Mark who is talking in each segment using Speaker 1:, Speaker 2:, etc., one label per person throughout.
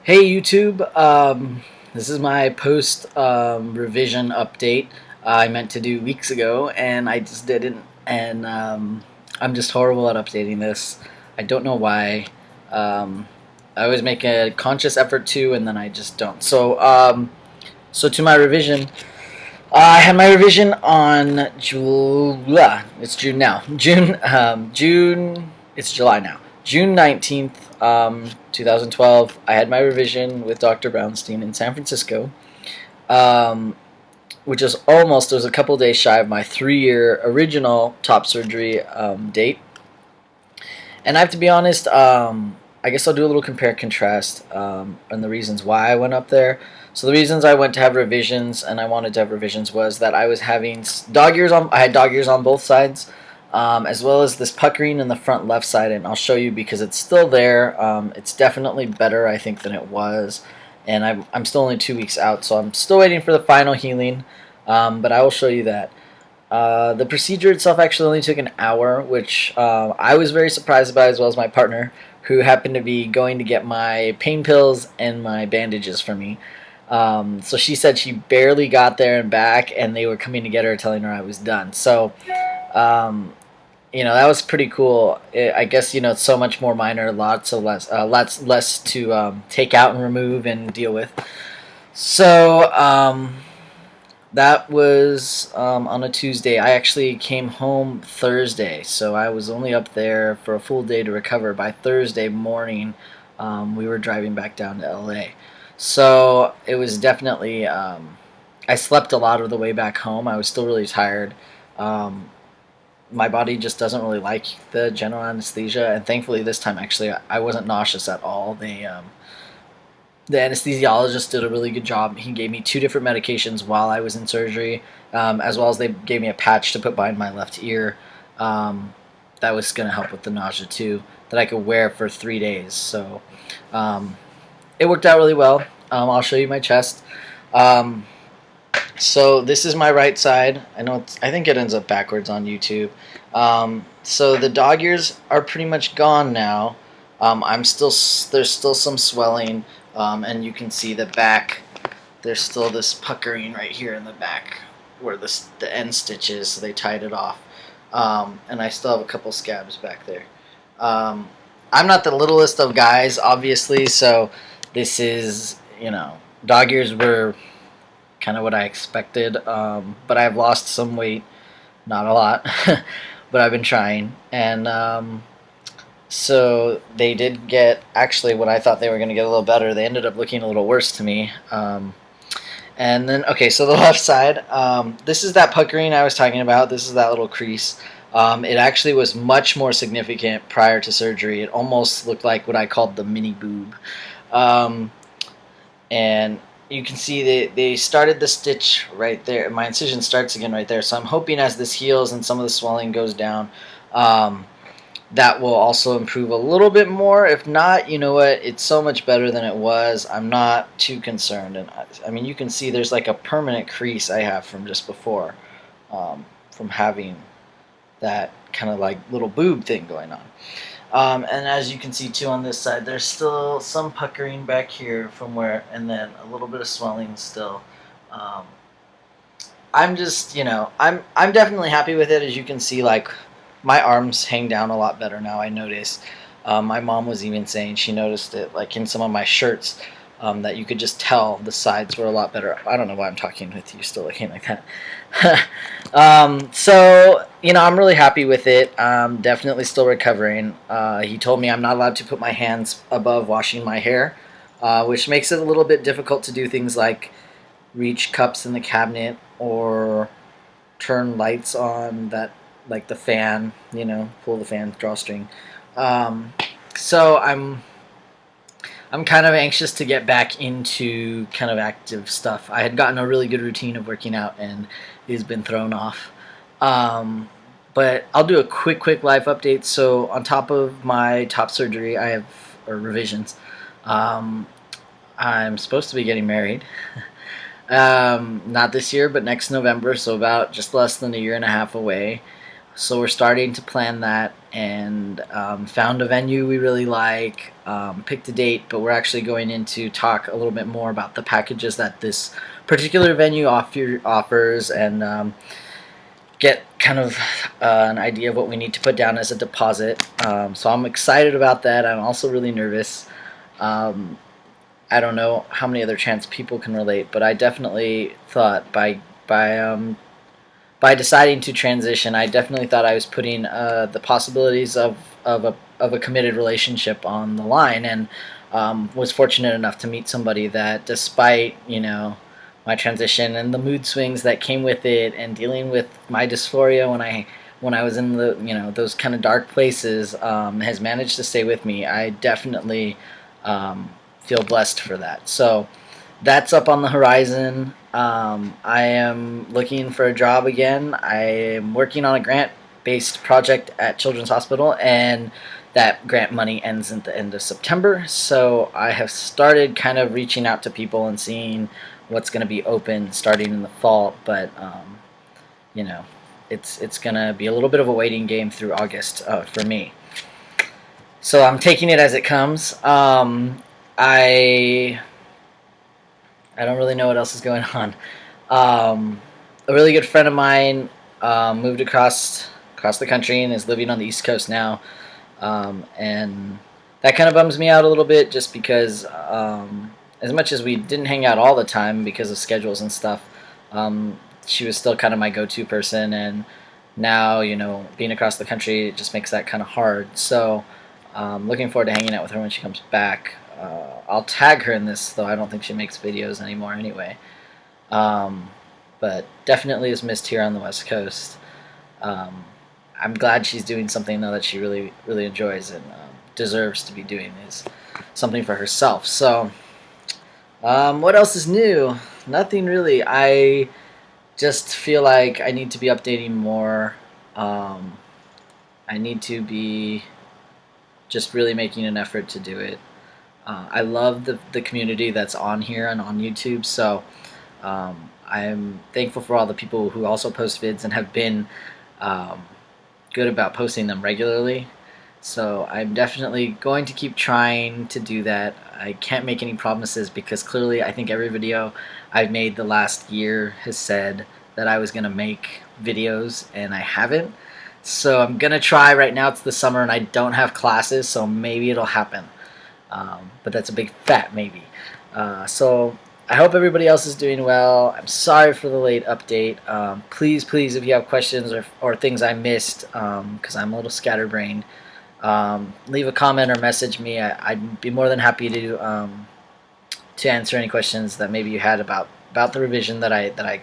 Speaker 1: Hey YouTube, this is my post revision update I meant to do weeks ago and I just didn't, and I'm just horrible at updating this. I don't know why. Um, I always make a conscious effort to, and then I just don't. So to my revision, I had my revision on July. It's June now. June. It's July now. June 19th, 2012. I had my revision with Dr. Brownstein in San Francisco, um, which is almost. It was a couple days shy of my 3-year original top surgery date. And I have to be honest. I guess I'll do a little compare contrast and the reasons why I went up there. So the reasons I went to have revisions and I wanted to have revisions was that I was having dog ears on. I had dog ears on both sides, as well as this puckering in the front left side. And I'll show you because it's still there. It's definitely better, I think, than it was. And I'm still only 2 weeks out, so I'm still waiting for the final healing. But I will show you that. The procedure itself actually only took an hour, which I was very surprised about, as well as my partner, who happened to be going to get my pain pills and my bandages for me. So she said she barely got there and back, and they were coming to get her, telling her I was done. So, that was pretty cool. I guess it's so much more minor, lots less to take out and remove and deal with. So, that was on a Tuesday. I actually came home Thursday, so I was only up there for a full day to recover. By Thursday morning, we were driving back down to LA. So it was definitely, I slept a lot of the way back home. I was still really tired. My body just doesn't really like the general anesthesia, and thankfully this time actually I wasn't nauseous at all. The anesthesiologist did a really good job. He gave me 2 different medications while I was in surgery, as well as they gave me a patch to put behind my left ear. That was going to help with the nausea too, that I could wear for 3 days. So it worked out really well. I'll show you my chest. So this is my right side. I think it ends up backwards on YouTube. So the dog ears are pretty much gone now. There's still some swelling, and you can see the back. There's still this puckering right here in the back where the end stitch is, so they tied it off. And I still have a couple scabs back there. I'm not the littlest of guys, obviously, so this is, dog ears were kind of what I expected, but I've lost some weight, not a lot, but I've been trying, and so they did get, actually, when I thought they were going to get a little better, they ended up looking a little worse to me. And then, okay, so the left side, this is that puckering I was talking about. This is that little crease. It actually was much more significant prior to surgery. It almost looked like what I called the mini boob. And you can see they started the stitch right there. My incision starts again right there. So I'm hoping as this heals and some of the swelling goes down, that will also improve a little bit more. If not, you know what? It's so much better than it was. I'm not too concerned. And I mean, you can see there's like a permanent crease I have from just before, from having that kind of like little boob thing going on. And as you can see too on this side, there's still some puckering back here from where, and then a little bit of swelling still. I'm just, I'm definitely happy with it. As you can see, like, my arms hang down a lot better now, I notice. My mom was even saying she noticed it, like in some of my shirts, that you could just tell the sides were a lot better. I don't know why I'm talking with you still looking like that. So, I'm really happy with it. Definitely still recovering. He told me I'm not allowed to put my hands above washing my hair, which makes it a little bit difficult to do things like reach cups in the cabinet or turn lights on that, like the fan, pull the fan drawstring. So I'm kind of anxious to get back into kind of active stuff. I had gotten a really good routine of working out, and it's been thrown off. But I'll do a quick life update. So on top of my top surgery, or revisions, I'm supposed to be getting married. Not this year, but next November, so about just less than a year and a half away. So we're starting to plan that, and found a venue we really like, picked a date, but we're actually going in to talk a little bit more about the packages that this particular venue offers, and get kind of an idea of what we need to put down as a deposit. So I'm excited about that. I'm also really nervous. Um, I don't know how many other trans people can relate, but I definitely thought by deciding to transition, I definitely thought I was putting the possibilities of a committed relationship on the line, and was fortunate enough to meet somebody that, despite my transition and the mood swings that came with it, and dealing with my dysphoria when I was in the those kind of dark places, has managed to stay with me. I definitely feel blessed for that. So that's up on the horizon. I am looking for a job again. I am working on a grant-based project at Children's Hospital, and that grant money ends at the end of September. So I have started kind of reaching out to people and seeing what's going to be open starting in the fall. But you know, it's going to be a little bit of a waiting game through August for me. So I'm taking it as it comes. I don't really know what else is going on. A really good friend of mine moved across the country and is living on the East Coast now, and that kind of bums me out a little bit, just because as much as we didn't hang out all the time because of schedules and stuff, she was still kind of my go-to person, and now being across the country, it just makes that kind of hard. So looking forward to hanging out with her when she comes back. I'll tag her in this, though I don't think she makes videos anymore anyway. But definitely is missed here on the West Coast. I'm glad she's doing something, though, that she really, really enjoys and deserves to be doing, is something for herself. So what else is new? Nothing really. I just feel like I need to be updating more. I need to be just really making an effort to do it. I love the community that's on here and on YouTube, so I'm thankful for all the people who also post vids and have been good about posting them regularly. So I'm definitely going to keep trying to do that. I can't make any promises, because clearly I think every video I've made the last year has said that I was going to make videos, and I haven't. So I'm going to try. Right now it's the summer and I don't have classes, so maybe it'll happen. But that's a big fat maybe. So I hope everybody else is doing well. I'm sorry for the late update. Please, if you have questions or things I missed, because I'm a little scatterbrained, leave a comment or message me. I'd be more than happy to answer any questions that maybe you had about the revision that I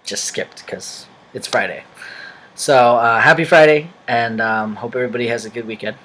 Speaker 1: just skipped, because it's Friday. So happy Friday, and hope everybody has a good weekend.